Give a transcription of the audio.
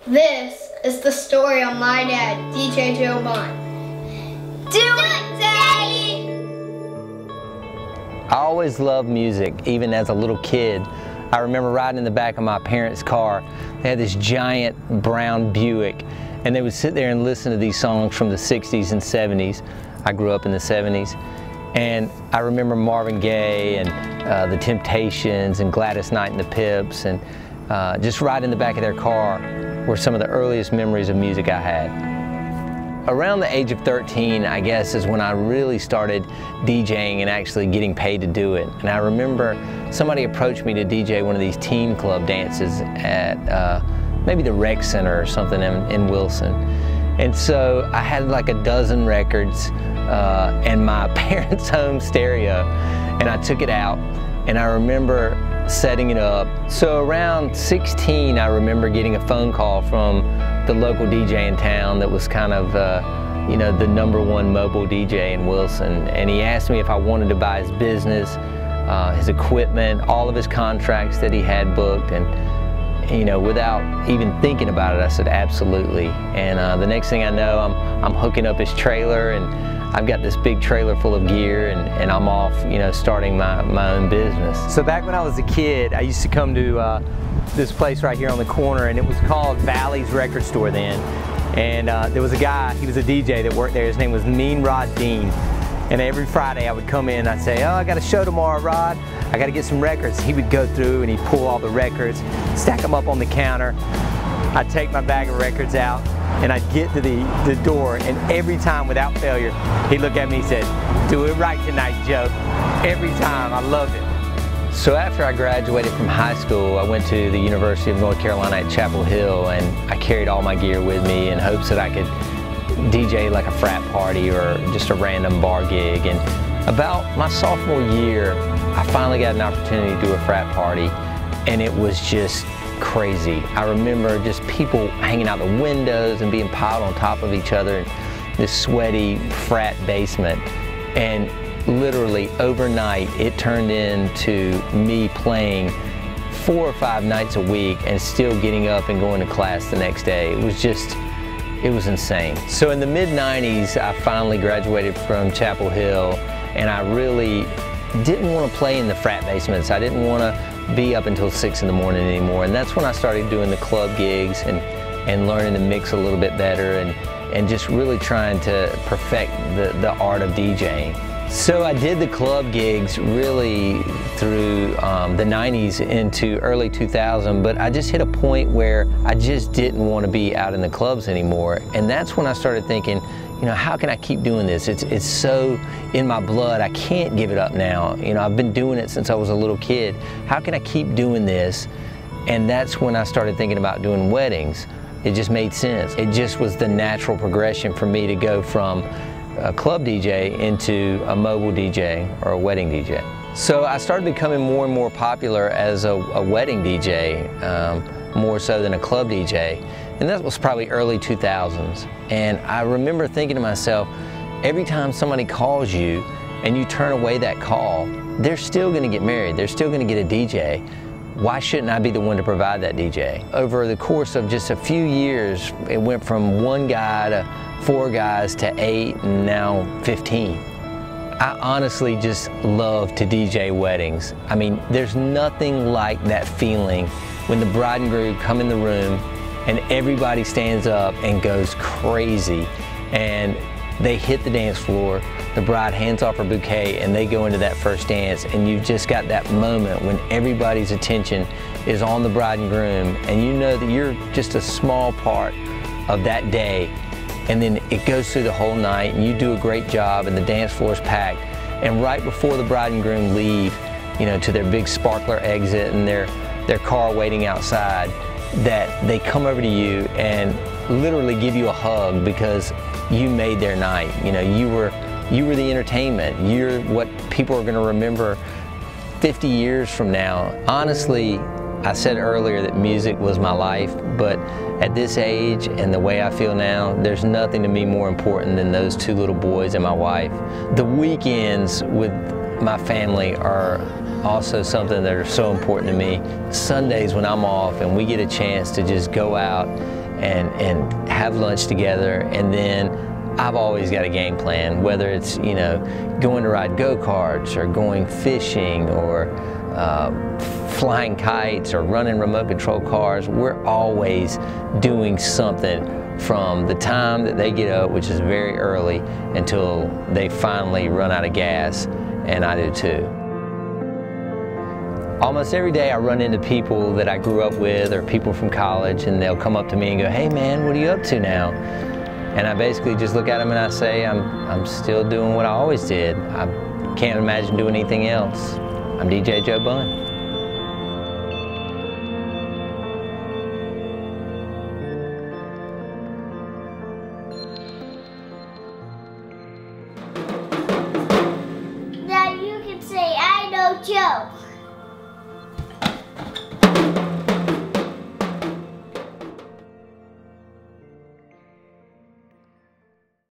This is the story of my dad, DJ Joe Bunn. Do it, Daddy! I always loved music, even as a little kid. I remember riding in the back of my parents' car. They had this giant brown Buick, and they would sit there and listen to these songs from the 60s and 70s. I grew up in the 70s. And I remember Marvin Gaye and the Temptations and Gladys Knight and the Pips, and just riding in the back of their car were some of the earliest memories of music I had. Around the age of 13, I guess, is when I really started DJing and actually getting paid to do it. And I remember somebody approached me to DJ one of these teen club dances at maybe the Rec Center or something in Wilson. And so I had like a dozen records and my parents' home stereo, and I took it out, and I remember setting it up. So around 16, I remember getting a phone call from the local DJ in town that was kind of, you know, the #1 mobile DJ in Wilson, and he asked me if I wanted to buy his business, his equipment, all of his contracts that he had booked, and you know, without even thinking about it, I said absolutely. And the next thing I know, I'm hooking up his trailer, and I've got this big trailer full of gear, and I'm off, you know, starting my own business. So back when I was a kid, I used to come to this place right here on the corner, and it was called Valley's Record Store then. And there was a guy, he was a DJ that worked there. His name was Mean Rod Dean. And every Friday I would come in and I'd say, oh, I got a show tomorrow, Rod. I got to get some records. He would go through and he'd pull all the records, stack them up on the counter. I'd take my bag of records out and I'd get to the door, and every time without failure, he'd look at me and said, do it right tonight, Joe. Every time. I loved it. So after I graduated from high school, I went to the University of North Carolina at Chapel Hill, and I carried all my gear with me in hopes that I could DJ like a frat party or just a random bar gig. And about my sophomore year, I finally got an opportunity to do a frat party, and it was just crazy. I remember just people hanging out the windows and being piled on top of each other in this sweaty frat basement. And literally overnight, it turned into me playing 4 or 5 nights a week and still getting up and going to class the next day. It was insane. So in the mid-90s, I finally graduated from Chapel Hill, and I really didn't want to play in the frat basements. I didn't want to be up until 6 in the morning anymore. And that's when I started doing the club gigs and learning to mix a little bit better, and just really trying to perfect the art of DJing. So I did the club gigs really through the 90s into early 2000, but I just hit a point where I just didn't want to be out in the clubs anymore. And that's when I started thinking, you know, how can I keep doing this? It's so in my blood, I can't give it up now. You know, I've been doing it since I was a little kid. How can I keep doing this? And that's when I started thinking about doing weddings. It just made sense. It just was the natural progression for me to go from a club DJ into a mobile DJ or a wedding DJ. So I started becoming more and more popular as a wedding DJ, more so than a club DJ. And that was probably early 2000s. And I remember thinking to myself, every time somebody calls you and you turn away that call, they're still gonna get married, they're still gonna get a DJ. Why shouldn't I be the one to provide that DJ? Over the course of just a few years, it went from 1 guy to 4 guys to 8, and now 15. I honestly just love to DJ weddings. I mean, there's nothing like that feeling when the bride and groom come in the room and everybody stands up and goes crazy, and they hit the dance floor, the bride hands off her bouquet, and they go into that first dance, and you've just got that moment when everybody's attention is on the bride and groom, and you know that you're just a small part of that day. And then it goes through the whole night, and you do a great job, and the dance floor is packed. And right before the bride and groom leave, you know, to their big sparkler exit and their car waiting outside, that they come over to you and literally give you a hug because you made their night. You know, you were the entertainment. You're what people are going to remember 50 years from now. Honestly, I said earlier that music was my life, but at this age and the way I feel now, there's nothing to me more important than those 2 little boys and my wife. The weekends with my family are also something that are so important to me. Sundays when I'm off and we get a chance to just go out and have lunch together, and then I've always got a game plan, whether it's, you know, going to ride go-karts or going fishing or flying kites or running remote control cars. We're always doing something from the time that they get up, which is very early, until they finally run out of gas, and I do too. Almost every day I run into people that I grew up with or people from college, and they'll come up to me and go, "Hey man, what are you up to now?" And I basically just look at them and I say, I'm still doing what I always did. I can't imagine doing anything else. I'm DJ Joe Bunn.